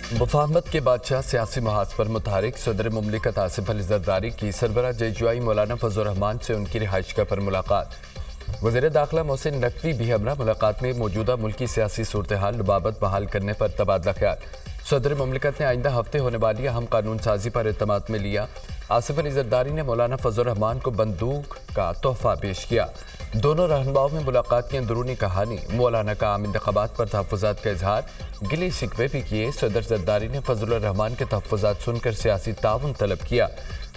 मुफाहमत के बादशाह सियासी महाज पर मुतहरिक सदर मुमलिकत आसिफ अली जरदारी की सरबराह JUI मौलाना फजल रहमान से उनकी रिहाइश का पर मुलाकात। वज़ीर दाखिला मोहसिन नकवी भी हमरा मुलाकात में मौजूदा मुल्की सियासी सूरत हाल लबाबत बहाल करने पर तबादला ख्याल। सदर मुमलिकत ने आइंदा हफ्ते होने वाली अहम कानून साजी पर इत्तेमाद में लिया। आसिफ अली जरदारी ने मौलाना फजल रहमान को बंदूक का तोहफा पेश किया। दोनों रहनुमाओं में मुलाकात की अंदरूनी कहानी, मौलाना का आम इंतखाबात पर तहफ़्फ़ुज़ात का इजहार, गिले शिकवे भी किए। सदर जरदारी ने फजल रहमान के तहफ़्फ़ुज़ात सुनकर सियासी ताउन तलब किया।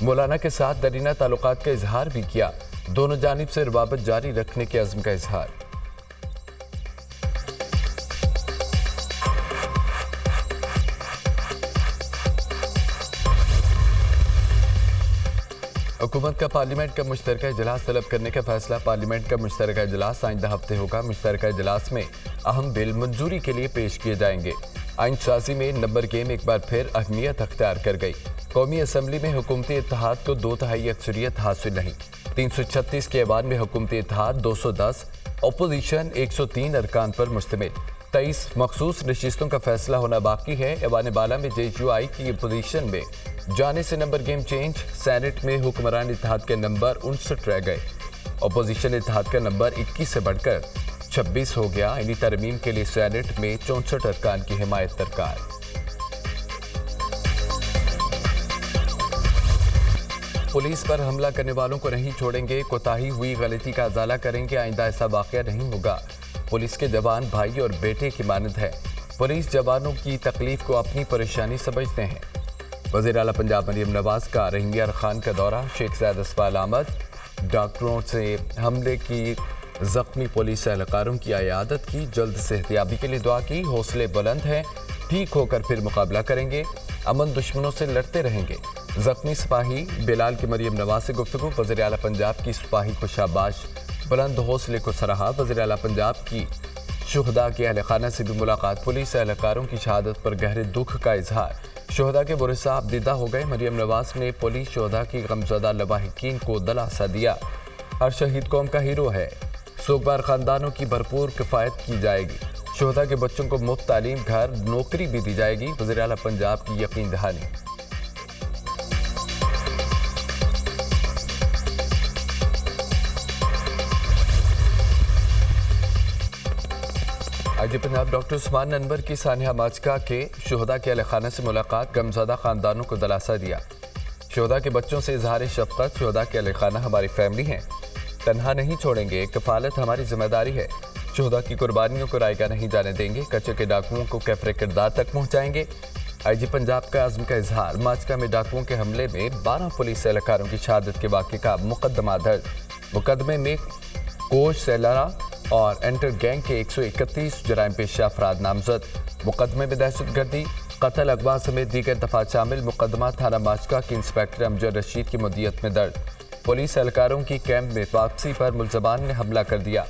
मौलाना के साथ दरीना ताल्लुकात का इजहार भी किया। दोनों जानिब से रवाबत जारी रखने के अज़्म का इजहार। हुकूमत का पार्लियामेंट का मुश्तरका इजलास तलब करने का फैसला। पार्लियामेंट का मुश्तरका इजलास आइंदा हफ्ते होगा। मुश्तरका इजलास में अहम बिल मंजूरी के लिए पेश किए जाएंगे। आइन साजी में नंबर गेम एक बार फिर अहमियत अख्तियार कर गई। कौमी असम्बली में हुकूमती इत्तेहाद को 2/3 अक्सरियत हासिल नहीं। 336 के ऐवान में हुकूमती इत्तेहाद 210, अपोजिशन 103 अरकान पर मुश्तमिल। 23 मखसूस नशिस्तों का फैसला होना बाकी है। ऐवान बाला में JUI की अपोजिशन में जाने से नंबर गेम चेंज। सेनेट में हुक्मरान इत्तेहाद के नंबर 59 रह गए। अपोजिशन इत्तेहाद का नंबर 21 से बढ़कर 26 हो गया। इन्हीं तरमीम के लिए सेनेट में 64 अरकान की हिमायत दरकार। पुलिस पर हमला करने वालों को नहीं छोड़ेंगे। कोताही हुई गलती का अजाला करेंगे। आइंदा ऐसा वाक़या नहीं होगा। पुलिस के जवान भाई और बेटे की मानद है। पुलिस जवानों की तकलीफ को अपनी परेशानी समझते हैं। वज़ीर आला पंजाब मरियम नवाज का रहीमयार खान का दौरा। शेख ज़ायद अस्फाल अहमद डॉक्टरों से हमले की जख्मी पुलिस एहलकारों की इयादत की। जल्द सेहतियाबी के लिए दुआ की। हौसले बुलंद हैं, ठीक होकर फिर मुकाबला करेंगे। अमन दुश्मनों से लड़ते रहेंगे। जख्मी सिपाही बिलाल की मरियम नवाज से गुफ्तगू। वज़ीर आला पंजाब की सिपाही को शाबाश, बुलंद हौसले को सराहा। वज़ीर आला पंजाब की शुहदा के अहल खाना से भी मुलाकात। पुलिस एहलकारों की शहादत पर गहरे दुख का इजहार। शुहदा के बुरसा अब्दीदा हो गए। मरियम नवाज ने पुलिस शुहदा की गमज़दा लवाहिकीन को दिलासा दिया। हर शहीद कौम का हीरो है। सोगवार खानदानों की भरपूर किफ़ायत की जाएगी। शुहदा के बच्चों को मुफ्त तालीम, घर, नौकरी भी दी जाएगी। वज़ीर आला पंजाब की यकीन दहानी। IG पंजाब डॉक्टर उस्मान अनवर की सानिया माजका के शुहदा के अहल खाना से मुलाकात। गमज़दा खानदानों को दिलासा दिया। शुहदा के बच्चों से इजहार शफ़क़त। शुहदा के अहल खाना हमारी फैमिली हैं, तन्हा नहीं छोड़ेंगे। कफ़ालत हमारी जिम्मेदारी है। शुहदा की कुर्बानियों को रायगा नहीं जाने देंगे। कच्चे के डाकुओं को कैफरे किरदार तक पहुँचाएंगे। IG पंजाब का अज़्म का इजहार। माजका में डाकुओं के हमले में 12 पुलिस एहलकारों की शहादत के वाक़े का मुकदमा दर्ज। मुकदमे में कोश सेलरा और एंटर गैंग के 131 जराइम पेशा अफराद नामजद। मुकदमे में दहशतगर्दी, कत्ल, अगवा समेत दीगर दफात शामिल। मुकदमा थाना माजका के इंस्पेक्टर अमजद रशीद की मुद्दियत में दर्ज। पुलिस एहलकारों की कैंप में वापसी पर मुलजमान ने हमला कर दिया।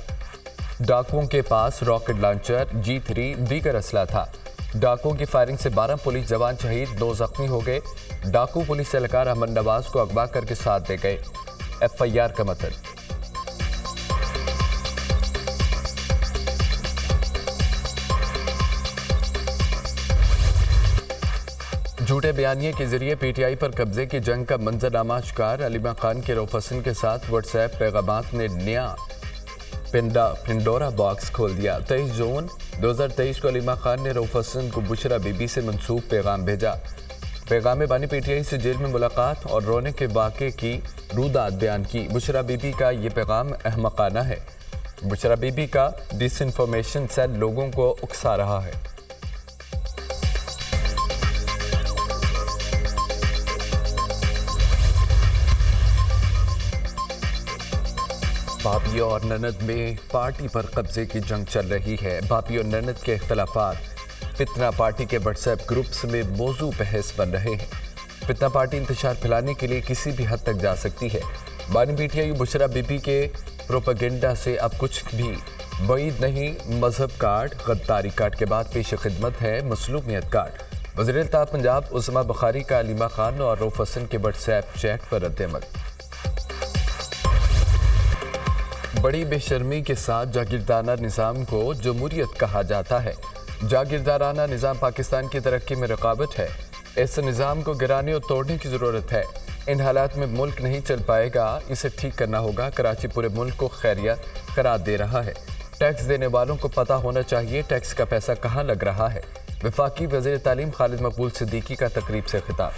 डाकुओं के पास रॉकेट लॉन्चर, G3 दीगर असला था। डाकुओं की फायरिंग से 12 पुलिस जवान शहीद, 2 जख्मी हो गए। डाकू पुलिस एहलकार अहमद नवाज को अगवा करके साथ दे गए। FIR का मतलब झूठे बयानिए के जरिए PTI पर कब्जे की जंग का मंजरनामा शिकार। अलीमा खान के रऊफ हसन के साथ व्हाट्सएप पैगामात ने नया पिंडोरा बॉक्स खोल दिया। 23 जून 2023 को अलीमा खान ने रऊफ हसन को बुशरा बीबी से मंसूब पैगाम भेजा। पैगाम बानी PTI से जेल में मुलाकात और रोने के वाक़े की रूदात बयान की। बुशरा बीबी का ये पैगाम अहमकाना है। बुशरा बीबी का डिसइंफॉर्मेशन सेल लोगों को उकसा रहा है। भाभी और ननद में पार्टी पर कब्जे की जंग चल रही है। भाभी और ननद के इख्तलाफात फितना पार्टी के व्हाट्सएप ग्रुप्स में मौजू बहस बन रहे हैं। फितना पार्टी इंतशार फैलाने के लिए किसी भी हद तक जा सकती है। बानी PTI बुशरा बीबी के प्रोपेगेंडा से अब कुछ भी बईद नहीं। मजहब कार्ड, गद्दारी कार्ड के बाद पेश खिदमत है मसलूमियत कार्ड। वज़ीर-ए-आला पंजाब उस्मा बुखारी का अलीमा खान और रऊफ हसन के व्हाट्सएप चैट पर रद्द-ए-अमल। बड़ी बेशर्मी के साथ जागीरदाना निज़ाम को जमहूरियत कहा जाता है। जागीरदाराना निज़ाम पाकिस्तान की तरक्की में रुकावट है। इस निज़ाम को गिराने और तोड़ने की ज़रूरत है। इन हालात में मुल्क नहीं चल पाएगा, इसे ठीक करना होगा। कराची पूरे मुल्क को खैरियत करार दे रहा है। टैक्स देने वालों को पता होना चाहिए टैक्स का पैसा कहाँ लग रहा है। वफाकी वज़ीर तालीम खालिद मकबूल सिद्दीकी का तकरीब से खिताब।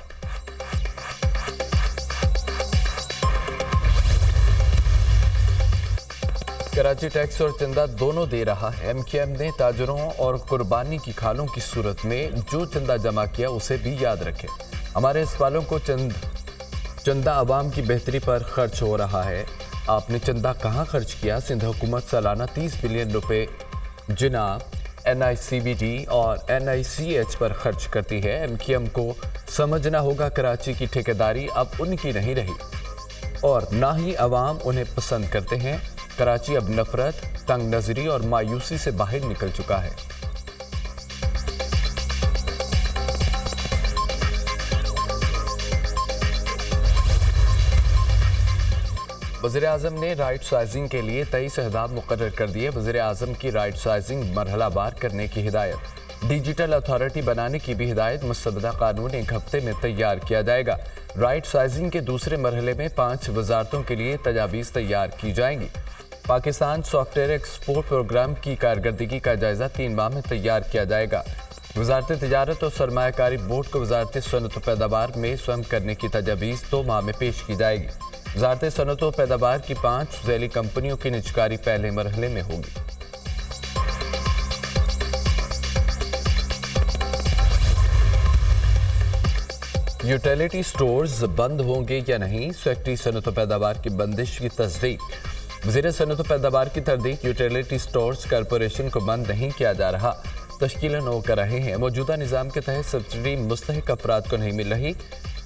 कराची टैक्स और चंदा दोनों दे रहा है। MKM ने ताजरों और कुर्बानी की खालों की सूरत में जो चंदा जमा किया उसे भी याद रखे। हमारे अस्पतालों को चंदा आवाम की बेहतरी पर खर्च हो रहा है। आपने चंदा कहाँ खर्च किया? सिंध हुकूमत सालाना 30 बिलियन रुपए जिना NICBD और NICH पर खर्च करती है। MKM को समझना होगा कराची की ठेकेदारी अब उनकी नहीं रही और ना ही अवाम उन्हें पसंद करते हैं। कराची अब नफरत, तंग नजरी और मायूसी से बाहर निकल चुका है। वज़ीर आज़म ने राइट साइजिंग के लिए 23 अहदाफ मुकर्रर कर दिए। वज़ीर आज़म की राइट साइजिंग मरहलावार करने की हिदायत। डिजिटल अथॉरिटी बनाने की भी हिदायत। मुस्तबदा कानून एक हफ्ते में तैयार किया जाएगा। राइट साइजिंग के दूसरे मरहले में 5 वजारतों के लिए तजावीज़ तैयार की जाएंगी। पाकिस्तान सॉफ्टवेयर एक्सपोर्ट प्रोग्राम की कारकर्दगी का जायजा 3 माह में तैयार किया जाएगा। वजारत तिजारत और सरमायाकारी बोर्ड को वजारत सनअत व पैदावार में स्वयं करने की तजावीज़ 2 माह में पेश की जाएगी। वजारत सनअत व पैदावार की 5 ज़ैली कंपनियों की निजकारी पहले मरहले में होगी। यूटिलिटी स्टोर्स बंद होंगे या नहीं? सेक्रेटरी सनअत व पैदावार की बंदिश की तस्दीक। वज़ीर सनअत व पैदावार की तरदीक। यूटिलिटी स्टोर्स कॉरपोरेशन को बंद नहीं किया जा रहा, तश्कीलन हो कर रहे हैं। मौजूदा निज़ाम के तहत सब्सिडी मुस्तहिक अफराद को नहीं मिल रही।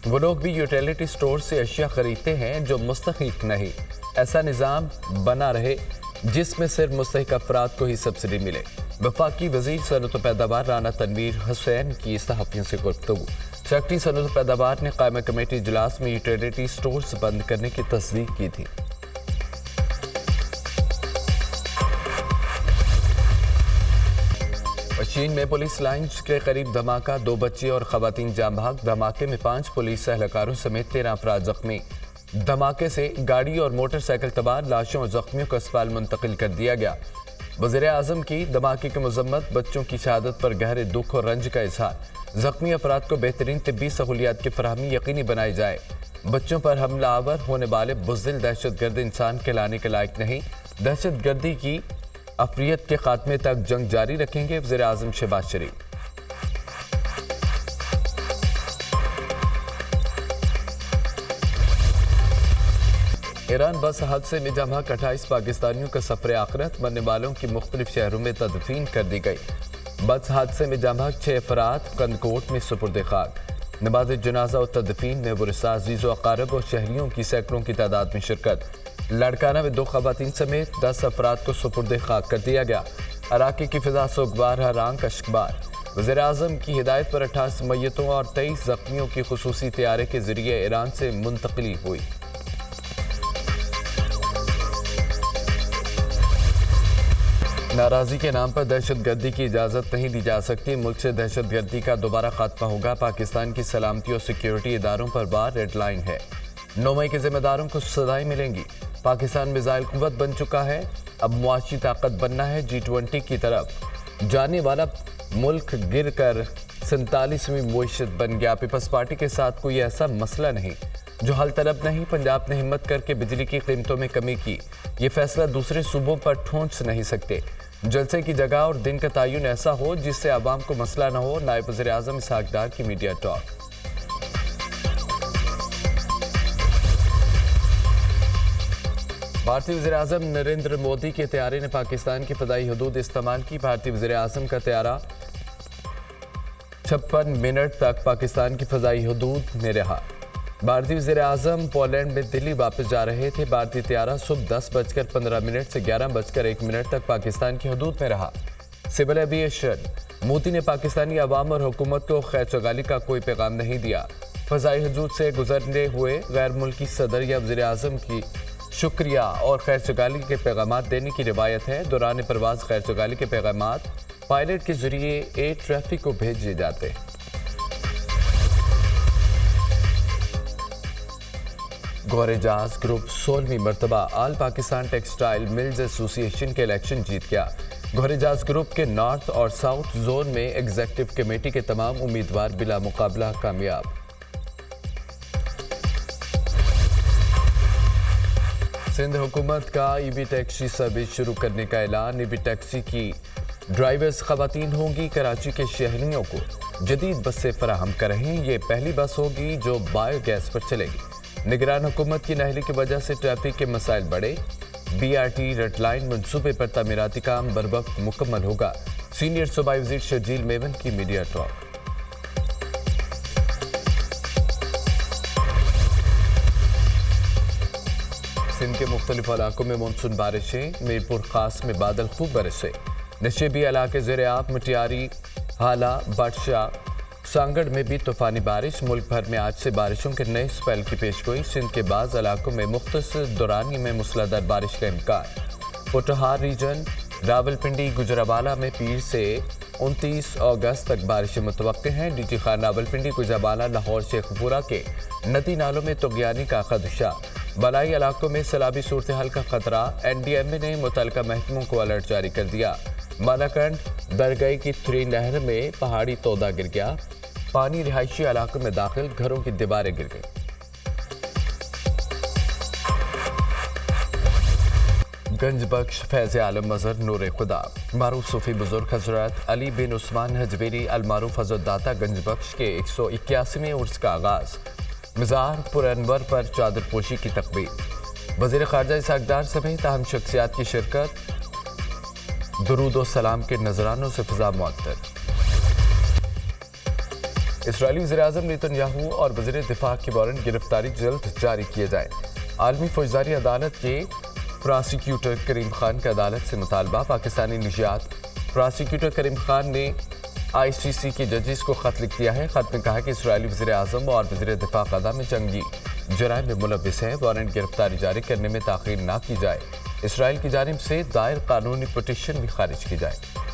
वो लोग भी यूटिलिटी स्टोर से अशिया खरीदते हैं जो मुस्तहिक नहीं। ऐसा निज़ाम बना रहे जिसमें सिर्फ मुस्तहिक अफराद को ही सब्सिडी मिले। वफाकी वज़ीर सनअत व पैदावार राना तनवीर हुसैन की सहाफ़ियों से गुफ्तगू। सेक्रेटरी सनअत व पैदावार ने कायमा कमेटी इजलास में यूटिलिटी स्टोर्स बंद करने की तस्दीक की थी। चीन में पुलिस लाइन्स के करीब धमाका, 2 बच्चे और खवातीन जाम भाग। धमाके में 5 पुलिस एहलकारों समेत 13 अफराद जख्मी। धमाके से गाड़ी और मोटरसाइकिल तबाह, लाशों और जख्मियों को अस्पताल मुंतकिल कर दिया गया। वज़ीर आज़म की धमाके की मजम्मत। बच्चों की शहादत पर गहरे दुख और रंज का इजहार। जख्मी अफराद को बेहतरीन तिब्बी सहूलियात की फराहमी यकीनी बनाई जाए। बच्चों पर हमलावर होने वाले बुज़दिल दहशतगर्द इंसान के लाने के लायक नहीं। दहशतगर्दी की अफरियत के खात्मे तक जंग जारी रखेंगे वज़ीर आज़म शहबाज शरीफ। ईरान बस हादसे में जमा 28 पाकिस्तानियों का सफर आखिरत। मरने वालों की मुख्तलिफ शहरों में तदफीन कर दी गई। बस हादसे में जमा 6 अफराद कंदकोट में सुपुर्द खाक। नमाज जनाजा और तदफीन में वरसा, अजीज़ व अकारब और शहरियों की सैकड़ों की तादाद में शिरकत। लड़काना में 2 खवातीन समेत 10 अफराद को सुपुर्द खाक कर दिया गया। अराकी की फिजा सोगवार हरांग कश्कबार। वज़ीर आज़म की हिदायत पर 28 मैयतों और 23 जख्मियों की खुसूसी तैयारे के जरिए ईरान से मुंतकली हुई। नाराज़ी के नाम पर दहशतगर्दी की इजाज़त नहीं दी जा सकती। मुल्क से दहशतगर्दी का दोबारा खात्मा होगा। पाकिस्तान की सलामती और सिक्योरिटी इदारों पर बार रेड लाइन है। 9 मई के जिम्मेदारों को सजाएं मिलेंगी। पाकिस्तान मिसाइल कुव्वत बन चुका है, अब मुआशी ताकत बनना है। G20 की तरफ जाने वाला मुल्क गिर कर 47वीं मुइशत बन गया। पीपल्स पार्टी के साथ कोई ऐसा मसला नहीं जो हल तलब नहीं। पंजाब ने हिम्मत करके बिजली की कीमतों में कमी की। ये फैसला दूसरे सूबों पर ठोंस नहीं सकते। जलसे की जगह और दिन का तयन ऐसा हो जिससे आवाम को मसला न हो। नायब वज़ीर आज़म इसहाक डार की मीडिया टॉक। भारतीय वज़ीर आज़म नरेंद्र मोदी के तैयारे ने पाकिस्तान की फ़दाई हदूद इस्तेमाल की। भारतीय वज़ीर आज़म का तैयारा 56 मिनट तक पाकिस्तान की फ़दाई हदूद में रहा। भारतीय वज़ीर आज़म पोलैंड में दिल्ली वापस जा रहे थे। भारतीय तैयारा सुबह 10:15 से 11:01 तक पाकिस्तान की हदूद में रहा। Civil aviation. मोदी ने पाकिस्तानी अवाम और हुकूमत को खैर सगाली का कोई पैगाम नहीं दिया। फ़ज़ाई हदूद से गुजरते हुए गैर मुल्की सदर या वज़ीर आज़म की شکریہ اور خیر سگالی کے پیغامات دینے کی روایت ہے۔ دوران پرواز خیر سگالی کے پیغامات پائلٹ کے ذریعے ایئر ٹریفک کو بھیجے جاتے ہیں۔ گورے جاز گروپ 16ویں مرتبہ آل پاکستان ٹیکسٹائل ملز ایسوسی ایشن کے الیکشن جیت گیا۔ گورے جاز گروپ کے نارتھ اور ساؤتھ زون میں ایگزیکٹو کمیٹی کے تمام امیدوار بلا مقابلہ کامیاب۔ سندھ حکومت کا ای وی ٹیکسی سروس شروع کرنے کا اعلان۔ ای وی ٹیکسی کی ڈرائیورز خواتین ہوں گی۔ کراچی کے شہریوں کو جدید بسیں فراہم کر رہے ہیں۔ یہ پہلی بس ہوگی جو بایو گیس پر چلے گی۔ نگران حکومت کی نااہلی کی وجہ سے ٹریفک کے مسائل بڑھے۔ B R T Red Line منصوبے پر تعمیراتی کام بروقت مکمل ہوگا۔ سینئر صوبائی وزیر شرجیل میمن کی میڈیا ٹاک۔ سندھ کے مختلف علاقوں میں مانسون بارشیں۔ میرپور خاص میں بادل خوب برسے۔ نشیبی علاقے زیر آب۔ مٹیاری، ہالہ، بادشاہ، سانگڑ میں بھی طوفانی بارش۔ ملک بھر میں آج سے بارشوں کے نئے سپیل کی پیشگوئی۔ سندھ کے بعض علاقوں میں مختصر دورانی میں موسلادھار بارش کا امکان۔ پوٹھہار ریجن، راولپنڈی، گجرانوالہ میں پیر سے 29 اگست تک بارشیں متوقع ہیں۔ ڈی جی خان راولپنڈی، گجرانوالہ، لاہور، شیخ پورہ کے ندی نالوں میں طغیانی کا خدشہ۔ بالائی علاقوں میں سیلابی صورتحال کا خطرہ۔ این ڈی ایم اے نے متعلقہ محکموں کو الرٹ جاری کر دیا۔ مالاکنڈ درگئی کی تھری نہر میں پہاڑی تودا گر گیا۔ پانی رہائشی علاقوں میں داخل، گھروں کی دیواریں گر گئیں۔ گنج بخش فیض عالم مظہر نور خدا معروف صوفی بزرگ حضرت علی بن عثمان حجویری المعروف حضرت داتا گنج بخش کے 181ویں عرس کا آغاز۔ مزار پر انور پر چادر پوشی کی تقریب۔ وزیر خارجہ اسحاق ڈار سمیت اہم شخصیات کی شرکت۔ درود و سلام کے نذرانوں سے فضا معطر۔ اسرائیلی وزیراعظم نیتن یاہو اور وزیر دفاع کی وارنٹ گرفتاری جلد جاری کیے جائیں۔ عالمی فوجداری عدالت کے پراسیکیوٹر کریم خان کا عدالت سے مطالبہ۔ پاکستانی نژاد پراسیکیوٹر کریم خان نے آئی سی سی کے ججز کو خط لکھ دیا ہے۔ خط میں کہا کہ اسرائیلی وزیر اعظم اور وزیر دفاع غزہ میں جنگی جرائم میں ملوث ہیں۔ وارنٹ گرفتاری جاری کرنے میں تاخیر نہ کی جائے۔ اسرائیل کی جانب سے دائر قانونی پٹیشن بھی خارج کی جائے۔